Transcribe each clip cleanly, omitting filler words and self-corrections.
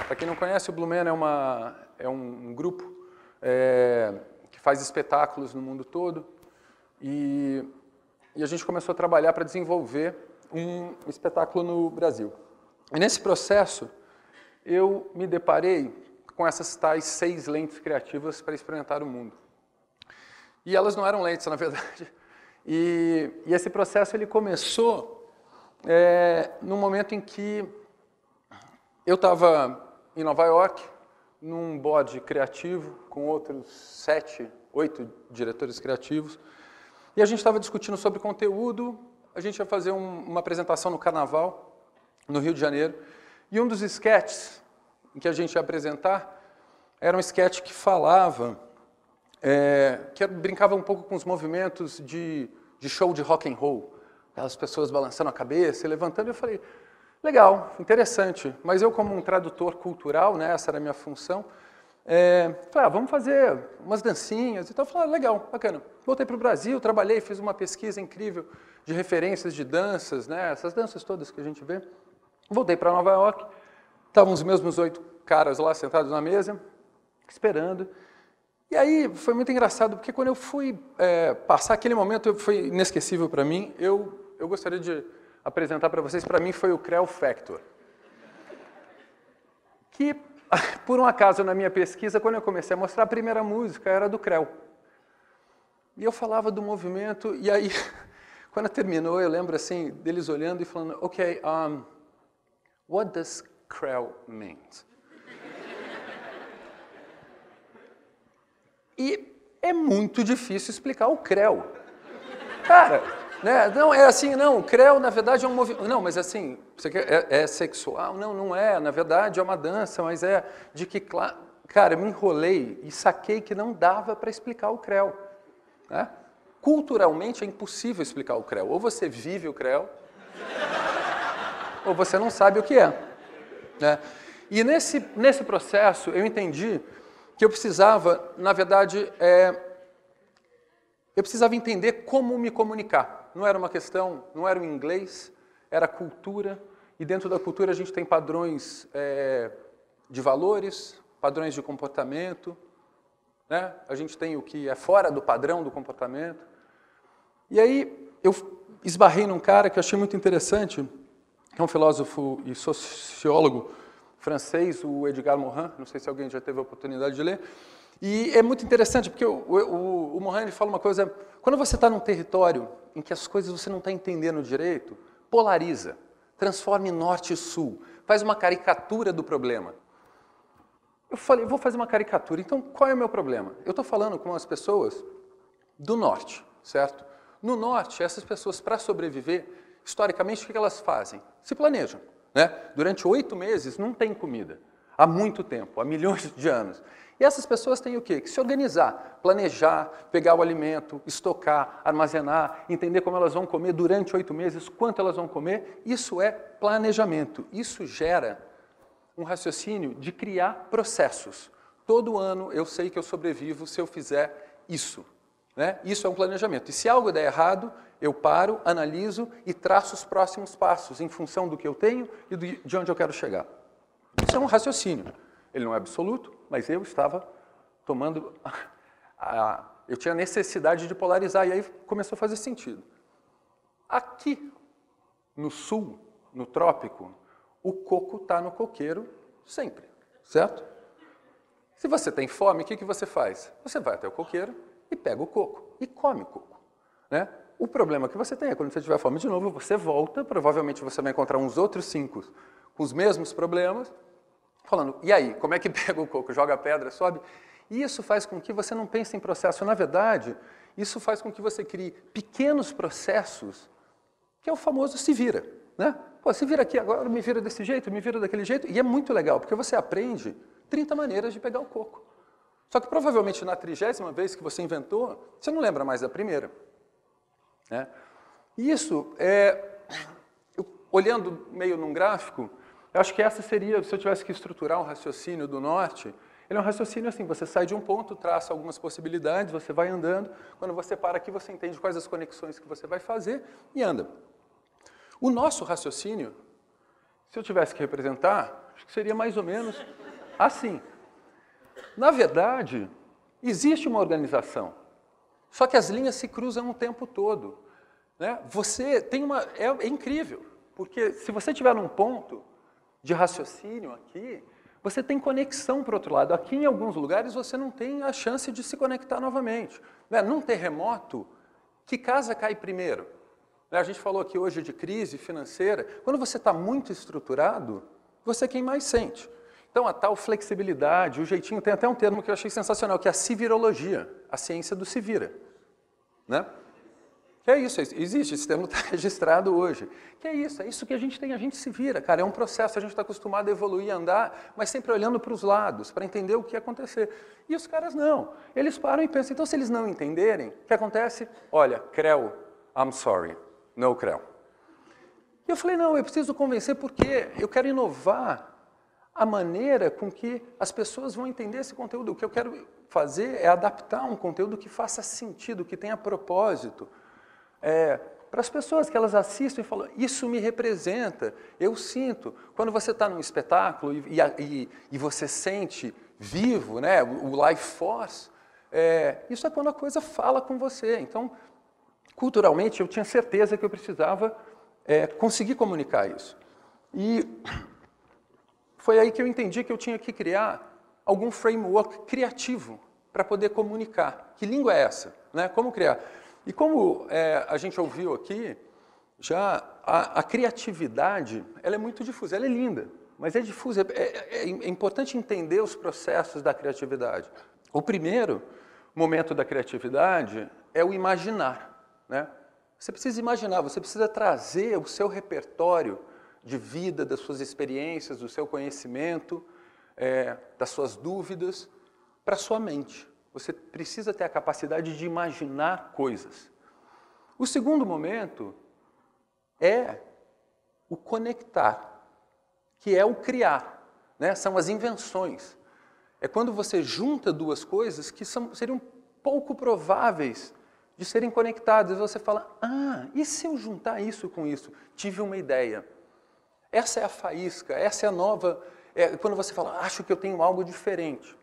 Para quem não conhece, o Blue Man é um grupo que faz espetáculos no mundo todo e a gente começou a trabalhar para desenvolver um espetáculo no Brasil. E nesse processo, eu me deparei com essas tais 6 lentes criativas para experimentar o mundo. E elas não eram lentes, na verdade. E esse processo ele começou no momento em que eu estava em Nova York, num board criativo, com outros 7, 8 diretores criativos, e a gente estava discutindo sobre conteúdo. A gente ia fazer uma apresentação no Carnaval, no Rio de Janeiro, e um dos sketches que a gente ia apresentar era um sketch que falava, que brincava um pouco com os movimentos de show de rock and roll, aquelas pessoas balançando a cabeça e levantando, e eu falei, legal, interessante, mas eu como um tradutor cultural, né, essa era a minha função, falei, vamos fazer umas dancinhas e tal. Eu falei, legal, bacana. Voltei para o Brasil, trabalhei, fiz uma pesquisa incrível de referências de danças, né, essas danças todas que a gente vê. Voltei para Nova York, estavam os mesmos 8 caras lá sentados na mesa, esperando. E aí foi muito engraçado, porque quando eu fui passar aquele momento, foi inesquecível para mim, eu gostaria de apresentar para vocês, para mim foi o Creu Factor. Que, por um acaso, na minha pesquisa, quando eu comecei a mostrar, a primeira música era do Creu. E eu falava do movimento, e aí, quando terminou, eu lembro assim, deles olhando e falando, ok, what does Creu mean? E é muito difícil explicar o Creu. Cara, né? Não, é assim, não, o Creu, na verdade, é um movimento. Não, mas assim, você quer, é sexual? Não, não é, na verdade é uma dança, mas é de que, cara, eu me enrolei e saquei que não dava para explicar o Creu. Né? Culturalmente é impossível explicar o Creu. Ou você vive o Creu, ou você não sabe o que é. Né? E nesse processo eu entendi que eu precisava, na verdade, eu precisava entender como me comunicar. Não era uma questão, não era o inglês, era a cultura, e dentro da cultura a gente tem padrões de valores, padrões de comportamento, né? A gente tem o que é fora do padrão do comportamento. E aí eu esbarrei num cara que eu achei muito interessante, que é um filósofo e sociólogo francês, o Edgar Morin, não sei se alguém já teve a oportunidade de ler, e é muito interessante porque o Morin ele fala uma coisa, quando você está num território em que as coisas você não está entendendo direito, polariza, transforma em norte e sul, faz uma caricatura do problema. Eu falei, vou fazer uma caricatura, então qual é o meu problema? Eu estou falando com as pessoas do norte, certo? No norte, essas pessoas, para sobreviver, historicamente, o que elas fazem? Se planejam. Né? Durante 8 meses não tem comida, há muito tempo, há milhões de anos. E essas pessoas têm o quê? Que se organizar, planejar, pegar o alimento, estocar, armazenar, entender como elas vão comer durante 8 meses, quanto elas vão comer. Isso é planejamento. Isso gera um raciocínio de criar processos. Todo ano eu sei que eu sobrevivo se eu fizer isso. Né? Isso é um planejamento. E se algo der errado, eu paro, analiso e traço os próximos passos em função do que eu tenho e de onde eu quero chegar. Isso é um raciocínio. Ele não é absoluto, mas eu estava tomando... eu tinha necessidade de polarizar e aí começou a fazer sentido. Aqui, no sul, no trópico, o coco está no coqueiro sempre, certo? Se você tem fome, o que você faz? Você vai até o coqueiro e pega o coco e come o coco. Né? O problema que você tem é quando você tiver fome de novo, você volta, provavelmente você vai encontrar uns outros 5 com os mesmos problemas, falando, e aí, como é que pega o coco? Joga a pedra, sobe? E isso faz com que você não pense em processo. Na verdade, isso faz com que você crie pequenos processos, que é o famoso se vira. Né? Pô, se vira aqui, agora me vira desse jeito, me vira daquele jeito, e é muito legal, porque você aprende 30 maneiras de pegar o coco. Só que provavelmente na 30ª vez que você inventou, você não lembra mais da primeira. Né? E isso, olhando meio num gráfico, eu acho que essa seria, se eu tivesse que estruturar um raciocínio do norte, ele é um raciocínio assim, você sai de um ponto, traça algumas possibilidades, você vai andando, quando você para aqui você entende quais as conexões que você vai fazer e anda. O nosso raciocínio, se eu tivesse que representar, Acho que seria mais ou menos assim. Na verdade, existe uma organização, só que as linhas se cruzam o tempo todo, né? Você tem uma... É incrível, porque se você estiver num ponto de raciocínio aqui, você tem conexão para o outro lado. Aqui, em alguns lugares, você não tem a chance de se conectar novamente. Né? Num terremoto, que casa cai primeiro? A gente falou aqui hoje de crise financeira. Quando você está muito estruturado, você é quem mais sente. Então, a tal flexibilidade, o jeitinho, tem até um termo que eu achei sensacional, que é a civirologia, a ciência do se vira. Né? Que é isso, existe, esse termo está registrado hoje. Que é isso que a gente se vira, cara, é um processo, a gente está acostumado a evoluir, a andar, mas sempre olhando para os lados, para entender o que ia acontecer. E os caras não, eles param e pensam, então se eles não entenderem, o que acontece? Olha, Creu, I'm sorry, no Creu. E eu falei, não, eu preciso convencer porque eu quero inovar a maneira com que as pessoas vão entender esse conteúdo. O que eu quero fazer é adaptar um conteúdo que faça sentido, que tenha propósito, para as pessoas que elas assistem e falam, isso me representa, eu sinto. Quando você está num espetáculo e você sente vivo, né, o life force, isso é quando a coisa fala com você. Então, culturalmente, eu tinha certeza que eu precisava conseguir comunicar isso. E foi aí que eu entendi que eu tinha que criar algum framework criativo para poder comunicar. Que língua é essa? Né? Como criar? E como a gente ouviu aqui, já a criatividade ela é muito difusa, ela é linda, mas é difusa. É importante entender os processos da criatividade. O primeiro momento da criatividade é o imaginar. Né? Você precisa imaginar, você precisa trazer o seu repertório de vida, das suas experiências, do seu conhecimento, das suas dúvidas, para a sua mente. Você precisa ter a capacidade de imaginar coisas. O segundo momento é o conectar, que é o criar, né? São as invenções. É quando você junta duas coisas que seriam pouco prováveis de serem conectadas. E você fala, e se eu juntar isso com isso? Tive uma ideia. Essa é a faísca, essa é a nova... quando você fala, acho que eu tenho algo diferente.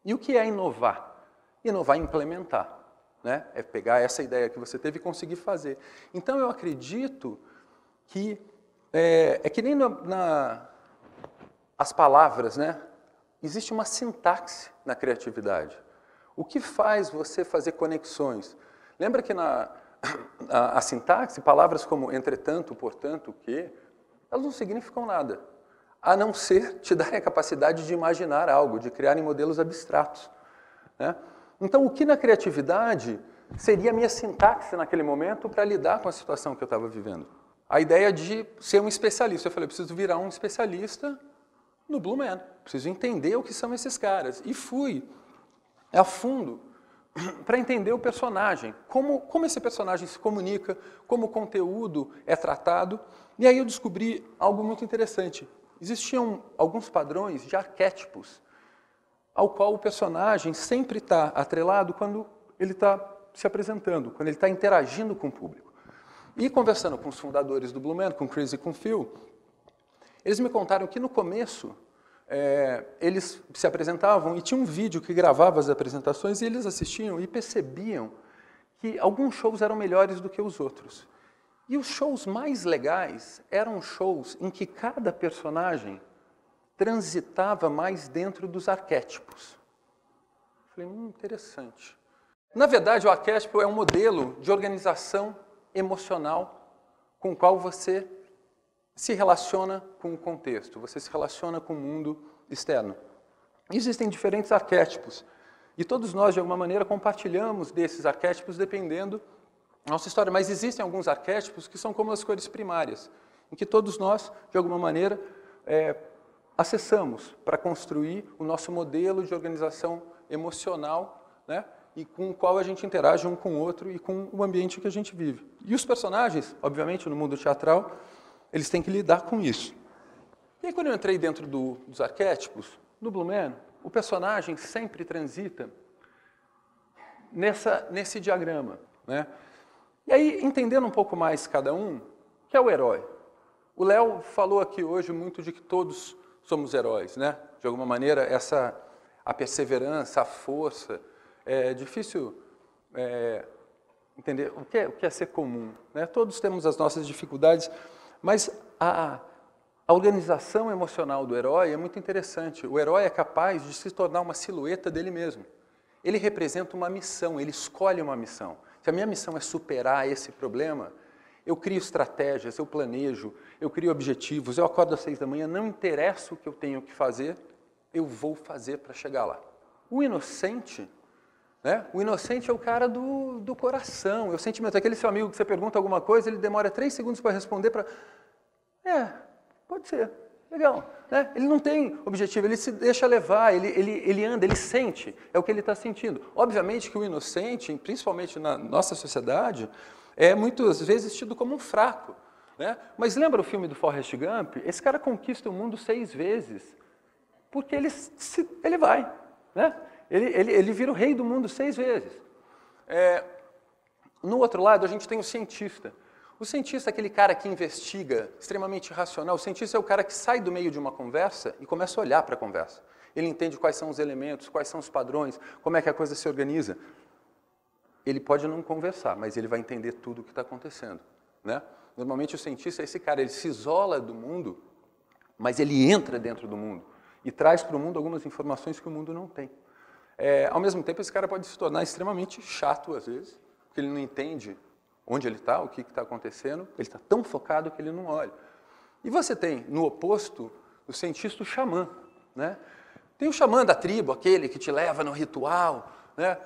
E o que é inovar? Inovar é implementar, né? É pegar essa ideia que você teve e conseguir fazer. Então, eu acredito que que nem as palavras, né? Existe uma sintaxe na criatividade. O que faz você fazer conexões? Lembra que a sintaxe, palavras como entretanto, portanto, que, elas não significam nada, a não ser te darem a capacidade de imaginar algo, de criarem modelos abstratos. Né? Então, o que na criatividade seria a minha sintaxe naquele momento para lidar com a situação que eu estava vivendo? A ideia de ser um especialista. Eu falei, eu preciso virar um especialista no Blue Man. Preciso entender o que são esses caras. E fui a fundo para entender o personagem, como esse personagem se comunica, como o conteúdo é tratado. E aí eu descobri algo muito interessante. Existiam alguns padrões de arquétipos ao qual o personagem sempre está atrelado quando ele está se apresentando, quando ele está interagindo com o público. E conversando com os fundadores do Blue Man, com o Chris e com o Phil, eles me contaram que no começo eles se apresentavam e tinha um vídeo que gravava as apresentações e eles assistiam e percebiam que alguns shows eram melhores do que os outros. E os shows mais legais eram shows em que cada personagem transitava mais dentro dos arquétipos. Falei, interessante. Na verdade, o arquétipo é um modelo de organização emocional com o qual você se relaciona com o contexto, você se relaciona com o mundo externo. Existem diferentes arquétipos e todos nós, de alguma maneira, compartilhamos desses arquétipos dependendo da nossa história, mas existem alguns arquétipos que são como as cores primárias, em que todos nós, de alguma maneira, acessamos para construir o nosso modelo de organização emocional, né? E com o qual a gente interage um com o outro e com o ambiente que a gente vive. E os personagens, obviamente, no mundo teatral, eles têm que lidar com isso. E aí, quando eu entrei dentro dos arquétipos, no Blue Man, o personagem sempre transita nesse diagrama, né? E aí, entendendo um pouco mais cada um, que é o herói. O Léo falou aqui hoje muito de que todos somos heróis, né? De alguma maneira, a perseverança, a força, é difícil entender o que é ser comum, né? Todos temos as nossas dificuldades, mas a organização emocional do herói é muito interessante. O herói é capaz de se tornar uma silhueta dele mesmo. Ele representa uma missão, ele escolhe uma missão. Se a minha missão é superar esse problema, eu crio estratégias, eu planejo, eu crio objetivos, eu acordo às 6 da manhã, não interessa o que eu tenho que fazer, eu vou fazer para chegar lá. O inocente, né? O inocente é o cara do coração, é o sentimento. Aquele seu amigo que você pergunta alguma coisa, ele demora 3 segundos para responder para... pode ser, legal. Né? Ele não tem objetivo, ele se deixa levar, ele anda, ele sente, é o que ele está sentindo. Obviamente que o inocente, principalmente na nossa sociedade, é muitas vezes tido como um fraco. Né? Mas lembra o filme do Forrest Gump? Esse cara conquista o mundo 6 vezes, porque ele vai. Né? Ele vira o rei do mundo 6 vezes. No outro lado, a gente tem o cientista. O cientista é aquele cara que investiga, extremamente racional. O cientista é o cara que sai do meio de uma conversa e começa a olhar para a conversa. Ele entende quais são os elementos, quais são os padrões, como é que a coisa se organiza. Ele pode não conversar, mas ele vai entender tudo o que está acontecendo. Né? Normalmente o cientista é esse cara, ele se isola do mundo, mas ele entra dentro do mundo e traz para o mundo algumas informações que o mundo não tem. Ao mesmo tempo, esse cara pode se tornar extremamente chato às vezes, porque ele não entende onde ele está, o que está acontecendo, ele está tão focado que ele não olha. E você tem, no oposto, o cientista, o xamã. Né? Tem o xamã da tribo, aquele que te leva no ritual, né?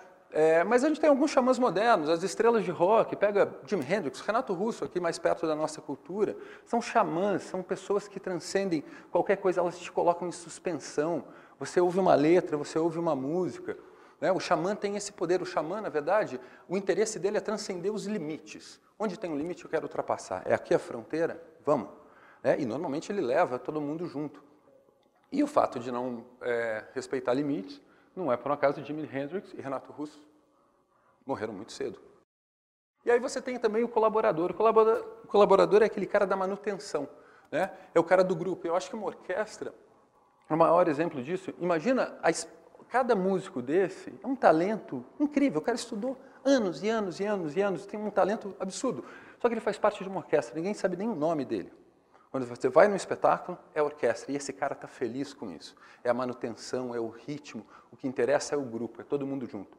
Mas a gente tem alguns xamãs modernos, as estrelas de rock, pega Jimi Hendrix, Renato Russo, aqui mais perto da nossa cultura, são xamãs, são pessoas que transcendem qualquer coisa, elas te colocam em suspensão. Você ouve uma letra, você ouve uma música. Né? O xamã tem esse poder, o xamã, na verdade, o interesse dele é transcender os limites. Onde tem um limite, eu quero ultrapassar. É aqui a fronteira? Vamos. Né? E normalmente ele leva todo mundo junto. E o fato de não respeitar limites, não é por um acaso Jimi Hendrix e Renato Russo morreram muito cedo. E aí você tem também o colaborador. O colaborador é aquele cara da manutenção. Né? É o cara do grupo. Eu acho que uma orquestra é o maior exemplo disso. Imagina, cada músico desse é um talento incrível. O cara estudou anos e anos e anos e anos, tem um talento absurdo. Só que ele faz parte de uma orquestra, ninguém sabe nem o nome dele. Quando você vai no espetáculo, é a orquestra, e esse cara está feliz com isso. É a manutenção, é o ritmo, o que interessa é o grupo, é todo mundo junto.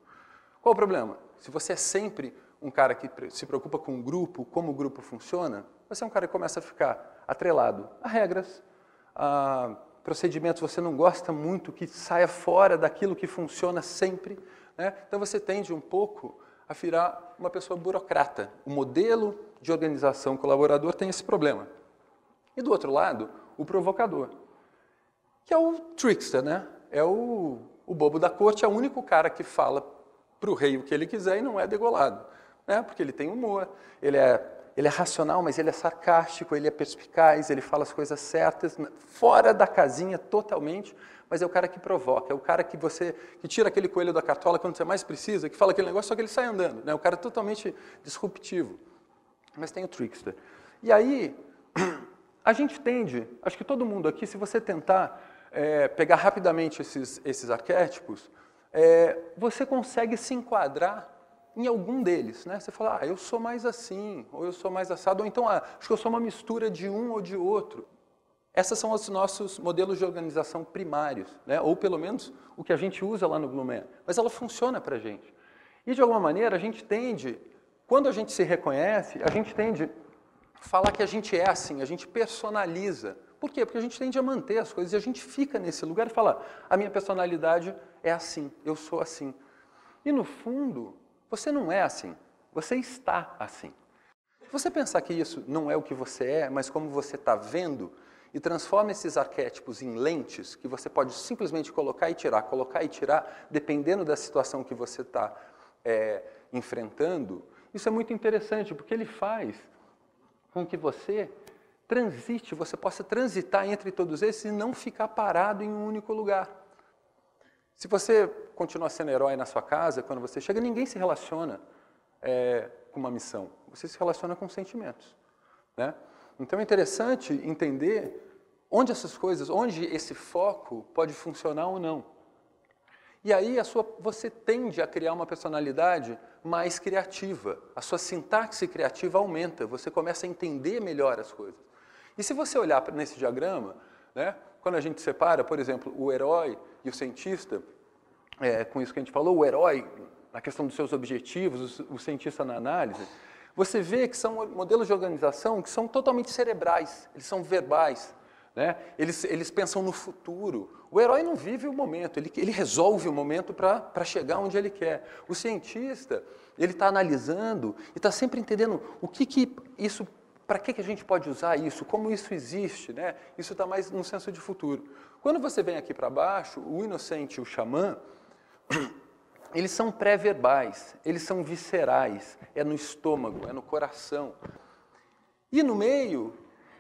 Qual o problema? Se você é sempre um cara que se preocupa com o grupo, como o grupo funciona, você é um cara que começa a ficar atrelado a regras, a procedimentos, você não gosta muito que saia fora daquilo que funciona sempre. Né? Então você tende um pouco a virar uma pessoa burocrata. O modelo de organização colaborador tem esse problema. E do outro lado, o provocador, que é o trickster, né? É o bobo da corte, é o único cara que fala para o rei o que ele quiser e não é degolado. Né? Porque ele tem humor, ele é racional, mas ele é sarcástico, ele é perspicaz, ele fala as coisas certas, fora da casinha totalmente, mas é o cara que provoca, é o cara que tira aquele coelho da cartola quando você mais precisa, que fala aquele negócio, só que ele sai andando. Né? O cara é totalmente disruptivo. Mas tem o trickster. E aí... A gente tende, acho que todo mundo aqui, se você tentar pegar rapidamente esses arquétipos, você consegue se enquadrar em algum deles. Né? Você fala, eu sou mais assim, ou eu sou mais assado, ou então, acho que eu sou uma mistura de um ou de outro. Esses são os nossos modelos de organização primários, né? Ou pelo menos o que a gente usa lá no Blue Man. Mas ela funciona para a gente. E de alguma maneira a gente tende, quando a gente se reconhece, a gente tende falar que a gente é assim, a gente personaliza. Por quê? Porque a gente tende a manter as coisas e a gente fica nesse lugar e fala, a minha personalidade é assim, eu sou assim. E no fundo, você não é assim, você está assim. Se você pensar que isso não é o que você é, mas como você está vendo, e transforma esses arquétipos em lentes que você pode simplesmente colocar e tirar, dependendo da situação que você está enfrentando, isso é muito interessante, porque ele faz com que você transite, você possa transitar entre todos esses e não ficar parado em um único lugar. Se você continua sendo herói na sua casa, quando você chega, ninguém se relaciona com uma missão, você se relaciona com sentimentos. Né? Então é interessante entender onde essas coisas, onde esse foco pode funcionar ou não. E aí você tende a criar uma personalidade mais criativa. A sua sintaxe criativa aumenta, você começa a entender melhor as coisas. E se você olhar nesse diagrama, né, quando a gente separa, por exemplo, o herói e o cientista, com isso que a gente falou, o herói na questão dos seus objetivos, o cientista na análise, você vê que são modelos de organização que são totalmente cerebrais, eles são verbais. Né? Eles pensam no futuro. O herói não vive o momento, ele resolve o momento para chegar onde ele quer. O cientista, ele está analisando e está sempre entendendo o que isso, para que a gente pode usar isso, como isso existe. Né? Isso está mais no senso de futuro. Quando você vem aqui para baixo, o inocente e o xamã, eles são pré-verbais, eles são viscerais, é no estômago, é no coração. E no meio,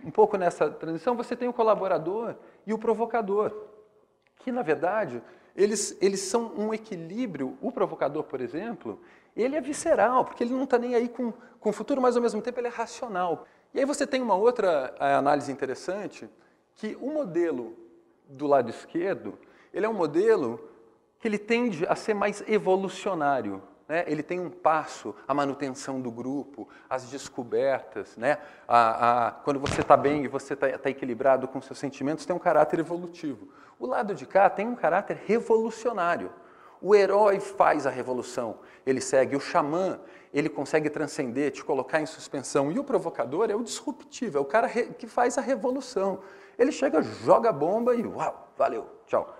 um pouco nessa transição, você tem o colaborador e o provocador, que, na verdade, eles são um equilíbrio. O provocador, por exemplo, ele é visceral, porque ele não está nem aí com o futuro, mas, ao mesmo tempo, ele é racional. E aí você tem uma outra análise interessante, que o modelo do lado esquerdo, ele é um modelo que ele tende a ser mais evolucionário. Né? Ele tem um passo, a manutenção do grupo, as descobertas. Né? Quando você está bem e você está equilibrado com seus sentimentos, tem um caráter evolutivo. O lado de cá tem um caráter revolucionário. O herói faz a revolução, ele segue. O xamã, ele consegue transcender, te colocar em suspensão. E o provocador é o disruptivo, é o cara que faz a revolução. Ele chega, joga a bomba e uau, valeu, tchau.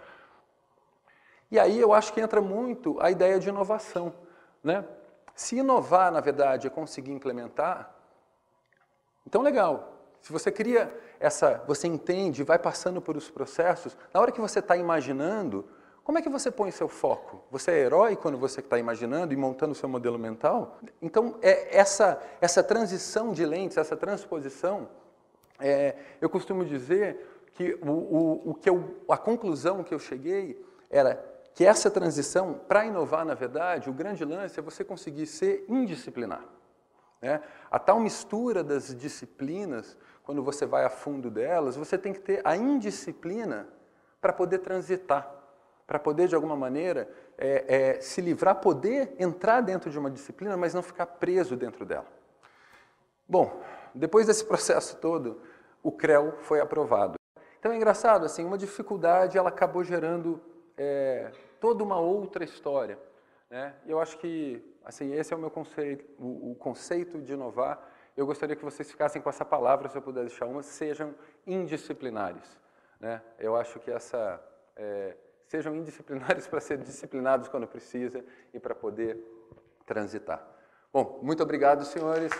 E aí eu acho que entra muito a ideia de inovação. Né? Se inovar, na verdade, é conseguir implementar, então legal. Se você cria você entende, vai passando por os processos, na hora que você está imaginando, como é que você põe seu foco? Você é herói quando você está imaginando e montando o seu modelo mental? Então, essa transição de lentes, essa transposição, eu costumo dizer que a conclusão que eu cheguei era que essa transição, para inovar, na verdade, o grande lance é você conseguir ser indisciplinar. Né? A tal mistura das disciplinas, quando você vai a fundo delas, você tem que ter a indisciplina para poder transitar, para poder, de alguma maneira, se livrar, poder entrar dentro de uma disciplina, mas não ficar preso dentro dela. Bom, depois desse processo todo, o CREL foi aprovado. Então é engraçado, assim, uma dificuldade ela acabou gerando toda uma outra história. Né? Eu acho que assim, esse é o meu conceito, o conceito de inovar. Eu gostaria que vocês ficassem com essa palavra, se eu puder deixar uma, sejam indisciplinares. Né? Eu acho que sejam indisciplinares para ser disciplinados quando precisa e para poder transitar. Bom, muito obrigado, senhores.